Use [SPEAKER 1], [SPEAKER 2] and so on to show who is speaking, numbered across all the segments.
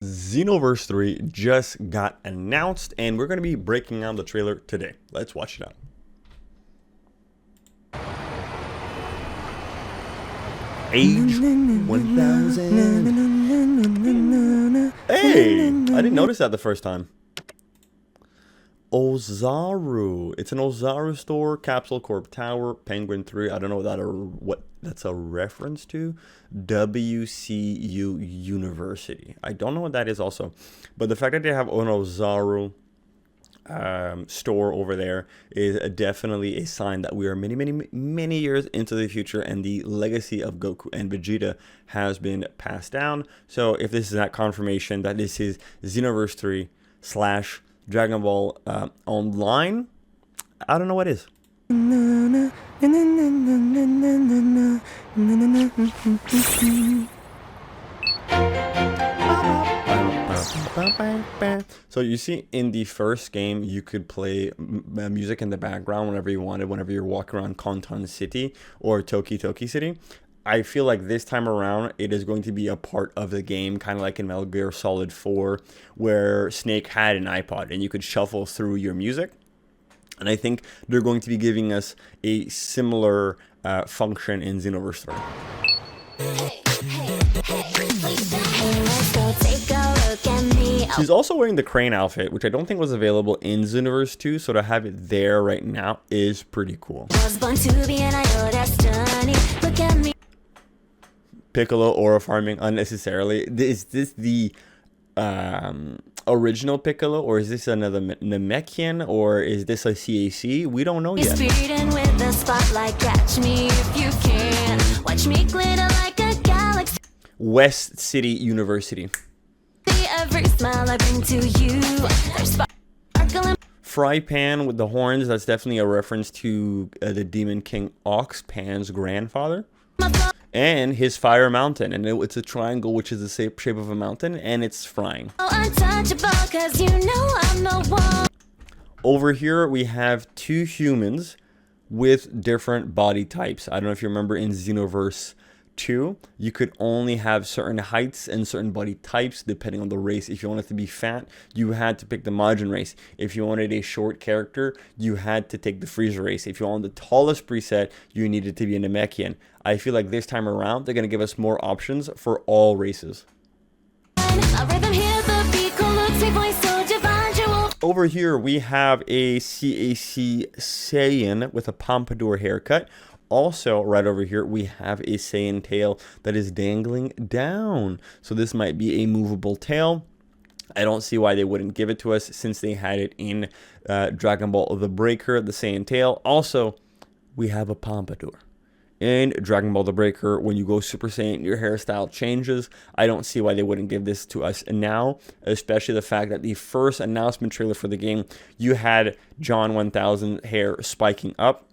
[SPEAKER 1] Xenoverse 3 just got announced, and we're going to be breaking down the trailer today. Let's watch it out. Age 1000. Hey, I didn't notice that the first time. Ozaru. It's an Ozaru store, Capsule Corp Tower, Penguin 3. I don't know what that's a reference to. WCU University. I don't know what that is also. But the fact that they have an Ozaru store over there is definitely a sign that we are many years into the future, and the legacy of Goku and Vegeta has been passed down. So if this is that confirmation that this is Xenoverse 3 / Dragon Ball Online, I don't know what is. So you see, in the first game, you could play music in the background whenever you wanted, whenever you're walking around Kanton City or Toki City. I feel like this time around, it is going to be a part of the game, kind of like in Metal Gear Solid 4, where Snake had an iPod and you could shuffle through your music. And I think they're going to be giving us a similar function in Xenoverse 3. She's also wearing the crane outfit, which I don't think was available in Xenoverse 2, so to have it there right now is pretty cool. Piccolo aura farming unnecessarily. Is this the original Piccolo, or is this another Namekian, or is this a CAC? We don't know yet. West City University. Fry Pan with the horns. That's definitely a reference to the Demon King Ox Pan's grandfather. And his fire mountain, and it's a triangle, which is the shape of a mountain, and it's frying. Over here we have two humans with different body types. I don't know if you remember in Xenoverse 2, you could only have certain heights and certain body types depending on the race. If you wanted to be fat, you had to pick the Majin race. If you wanted a short character, you had to take the Frieza race. If you wanted the tallest preset, you needed to be a Namekian. I feel like this time around, they're going to give us more options for all races. Over here, we have a CAC Saiyan with a pompadour haircut. Also, right over here, we have a Saiyan tail that is dangling down. So this might be a movable tail. I don't see why they wouldn't give it to us, since they had it in Dragon Ball The Breaker, the Saiyan tail. Also, we have a pompadour. In Dragon Ball The Breaker, when you go Super Saiyan, your hairstyle changes. I don't see why they wouldn't give this to us now, especially the fact that the first announcement trailer for the game, you had John 1000 hair spiking up.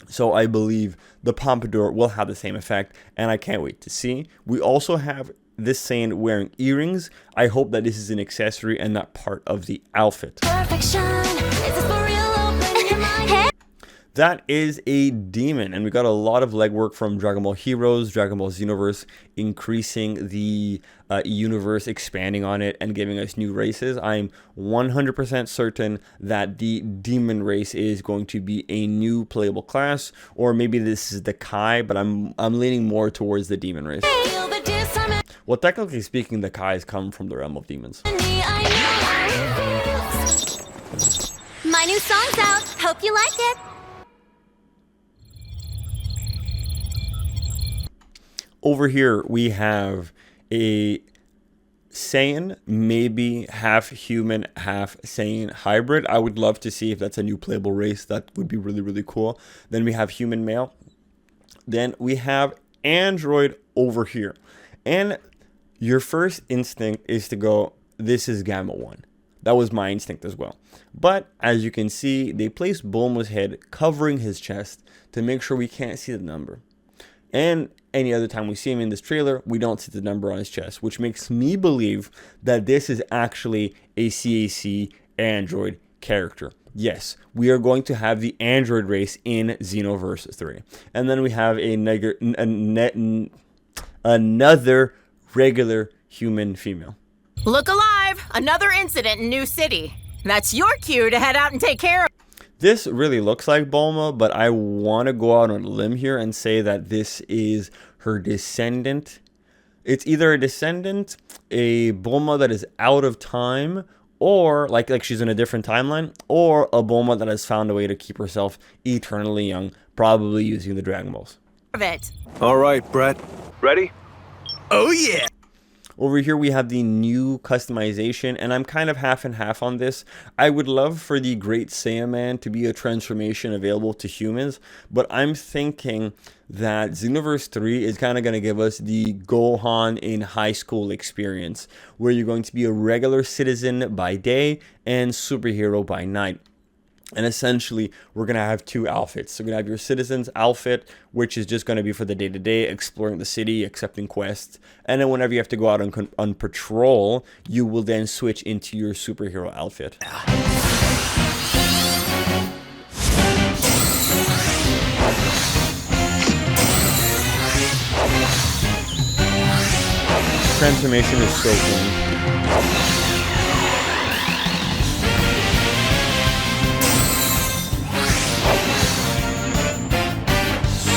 [SPEAKER 1] So I believe the pompadour will have the same effect, and I can't wait to see. We also have this Saiyan wearing earrings. I hope that this is an accessory and not part of the outfit. That is a demon, and we got a lot of legwork from Dragon Ball Heroes, Dragon Ball Xenoverse, increasing the universe, expanding on it, and giving us new races. I'm 100% certain that the demon race is going to be a new playable class, or maybe this is the Kai, but I'm leaning more towards the demon race. Well, technically speaking, the Kais come from the realm of demons.
[SPEAKER 2] My new song's out. Hope you like it.
[SPEAKER 1] Over here, we have a Saiyan, maybe half human, half Saiyan hybrid. I would love to see if that's a new playable race. That would be really cool. Then we have human male. Then we have android over here. And your first instinct is to go, this is Gamma 1. That was my instinct as well. But as you can see, they placed Bulma's head covering his chest to make sure we can't see the number. And any other time we see him in this trailer, we don't see the number on his chest, which makes me believe that this is actually a CAC android character. Yes, we are going to have the android race in Xenoverse 3. And then we have another regular human female.
[SPEAKER 3] Look alive! Another incident in New City. That's your cue to head out and take care of.
[SPEAKER 1] This really looks like Bulma, but I want to go out on a limb here and say that this is her descendant. It's either a descendant, a Bulma that is out of time, or like she's in a different timeline, or a Bulma that has found a way to keep herself eternally young, probably using the Dragon Balls.
[SPEAKER 3] It.
[SPEAKER 4] All right, Brett. Ready?
[SPEAKER 5] Oh yeah!
[SPEAKER 1] Over here we have the new customization, and I'm kind of half and half on this. I would love for the Great Saiyaman to be a transformation available to humans, but I'm thinking that Xenoverse 3 is kind of going to give us the Gohan in high school experience, where you're going to be a regular citizen by day and superhero by night. And essentially, we're going to have two outfits. So we're going to have your citizen's outfit, which is just going to be for the day-to-day, exploring the city, accepting quests. And then whenever you have to go out on patrol, you will then switch into your superhero outfit. Transformation is so cool.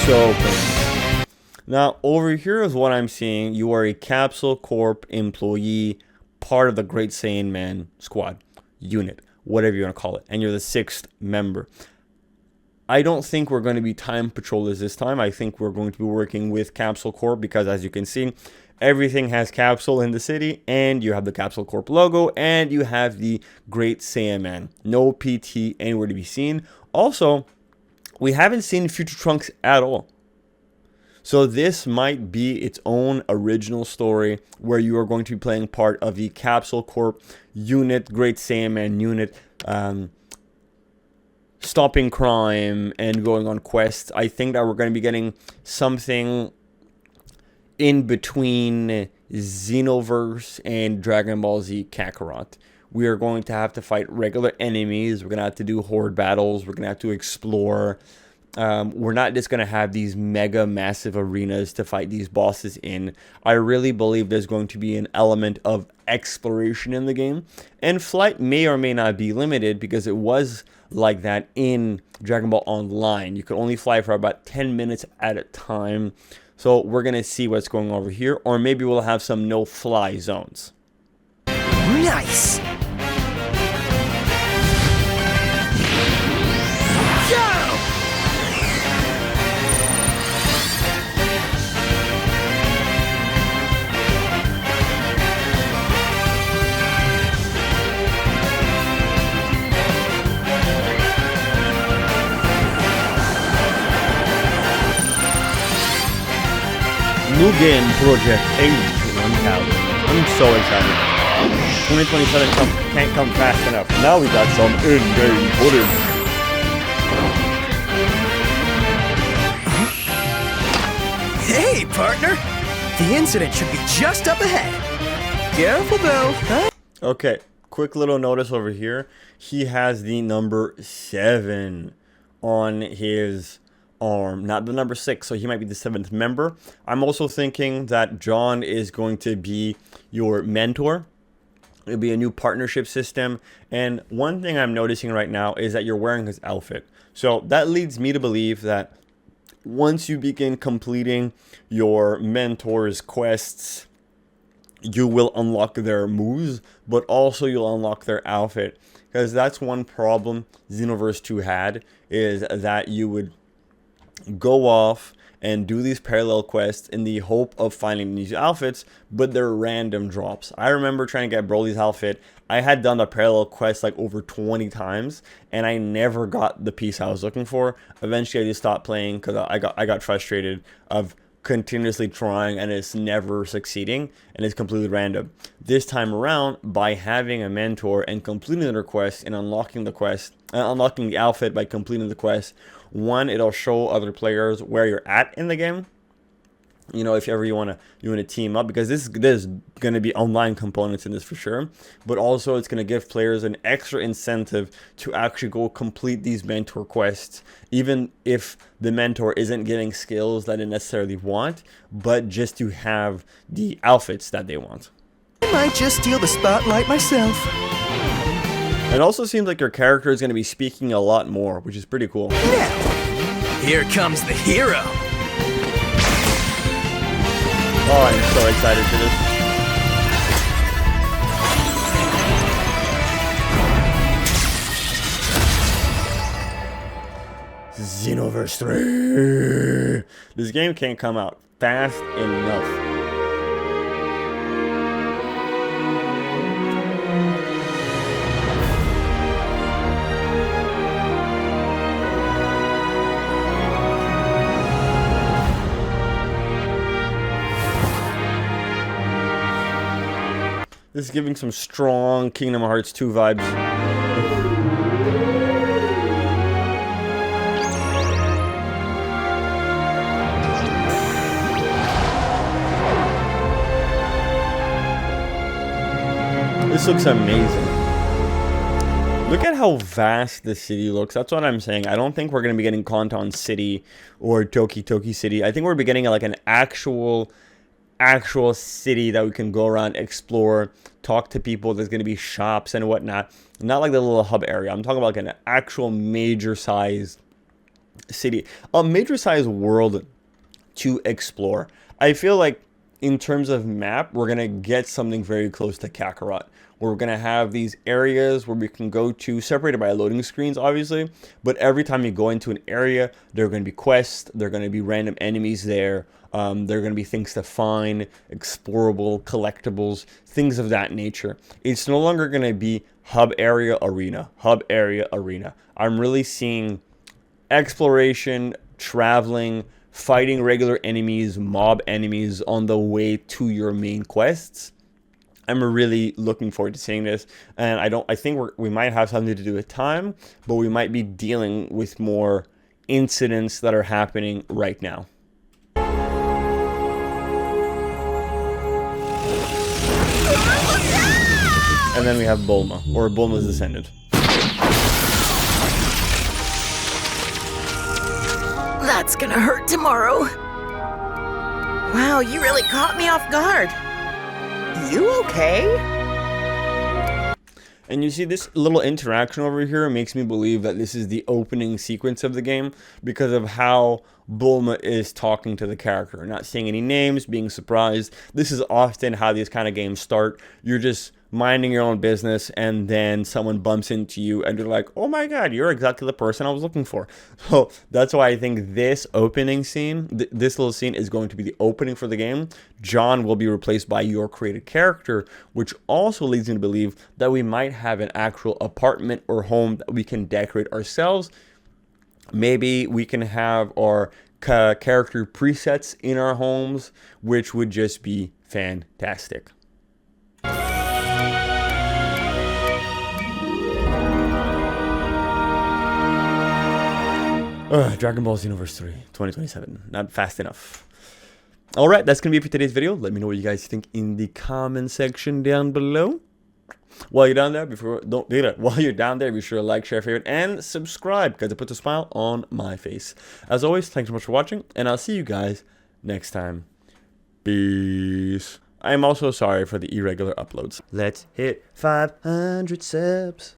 [SPEAKER 1] So cool. Now over here is what I'm seeing. You are a Capsule Corp employee, part of the Great Saiyaman squad, unit, whatever you want to call it, and you're the 6th member. I don't think we're going to be time patrollers this time. I think we're going to be working with Capsule Corp because, as you can see, everything has Capsule in the city, and you have the Capsule Corp logo, and you have the Great Saiyaman. No PT anywhere to be seen. Also, we haven't seen Future Trunks at all. So this might be its own original story where you are going to be playing part of the Capsule Corp unit, Great Saiyaman unit, stopping crime and going on quests. I think that we're going to be getting something in between Xenoverse and Dragon Ball Z Kakarot. We are going to have to fight regular enemies. We're going to have to do horde battles. We're going to have to explore. We're not just going to have these mega massive arenas to fight these bosses in. I really believe there's going to be an element of exploration in the game. And flight may or may not be limited because it was like that in Dragon Ball Online. You could only fly for about 10 minutes at a time. So we're going to see what's going over here. Or maybe we'll have some no-fly zones.
[SPEAKER 5] Nice! Go!
[SPEAKER 1] Mugen Project H1000. I'm so excited. 2027 can't come fast enough. Now we got some in-game footage.
[SPEAKER 5] Hey, partner! The incident should be just up ahead. Careful though, huh?
[SPEAKER 1] Okay, quick little notice over here. He has the number 7 on his arm, not the number 6, so he might be the 7th member. I'm also thinking that John is going to be your mentor. It'll be a new partnership system, and one thing I'm noticing right now is that you're wearing his outfit. So that leads me to believe that once you begin completing your mentor's quests, you will unlock their moves, but also you'll unlock their outfit, because that's one problem Xenoverse 2 had, is that you would go off and do these parallel quests in the hope of finding these outfits, but they're random drops. I remember trying to get Broly's outfit. I had done the parallel quest like over 20 times, and I never got the piece I was looking for. Eventually, I just stopped playing because I got frustrated of continuously trying and it's never succeeding, and it's completely random. This time around, by having a mentor and completing the quest and unlocking the quest, unlocking the outfit by completing the quest, one, it'll show other players where you're at in the game. You know, if ever you want to team up, because there's going to be online components in this for sure, but also it's going to give players an extra incentive to actually go complete these mentor quests, even if the mentor isn't getting skills that they necessarily want, but just to have the outfits that they want.
[SPEAKER 5] might just steal the spotlight myself.
[SPEAKER 1] It also seems like your character is going to be speaking a lot more, which is pretty cool.
[SPEAKER 5] Now, here comes the hero.
[SPEAKER 1] Oh, I'm so excited for this. Xenoverse 3. This game can't come out fast enough. This is giving some strong Kingdom Hearts 2 vibes. This looks amazing. Look at how vast the city looks. That's what I'm saying. I don't think we're going to be getting Kanton City or Toki Toki City. I think we're getting like an actual city that we can go around, explore, talk to people. There's going to be shops and whatnot. Not like the little hub area. I'm talking about like an actual major size city. A major size world to explore. I feel like in terms of map, we're going to get something very close to Kakarot. We're going to have these areas where we can go to, separated by loading screens, obviously. But every time you go into an area, there are going to be quests. There are going to be random enemies there. There are going to be things to find, explorable, collectibles, things of that nature. It's no longer going to be hub area arena. I'm really seeing exploration, traveling, fighting regular enemies, mob enemies on the way to your main quests. I'm really looking forward to seeing this, and I think we might have something to do with time, but we might be dealing with more incidents that are happening right now. And then we have Bulma, or Bulma's descendant.
[SPEAKER 3] That's gonna hurt tomorrow. Wow, you really caught me off guard. You okay?
[SPEAKER 1] And you see this little interaction over here makes me believe that this is the opening sequence of the game because of how Bulma is talking to the character. Not saying any names, being surprised. This is often how these kind of games start. You're just minding your own business and then someone bumps into you and you're like, oh my god, you're exactly the person I was looking for. So that's why I think this opening scene, this little scene is going to be the opening for the game. John will be replaced by your created character, which also leads me to believe that we might have an actual apartment or home that we can decorate ourselves. Maybe we can have our character presets in our homes, which would just be fantastic. Dragon Ball Xenoverse 3, 2027. Not fast enough. Alright, that's going to be it for today's video. Let me know what you guys think in the comment section down below. While you're down there, be sure to like, share, favorite, and subscribe, because it puts a smile on my face. As always, thanks so much for watching, and I'll see you guys next time. Peace. I am also sorry for the irregular uploads. Let's hit 500 subs.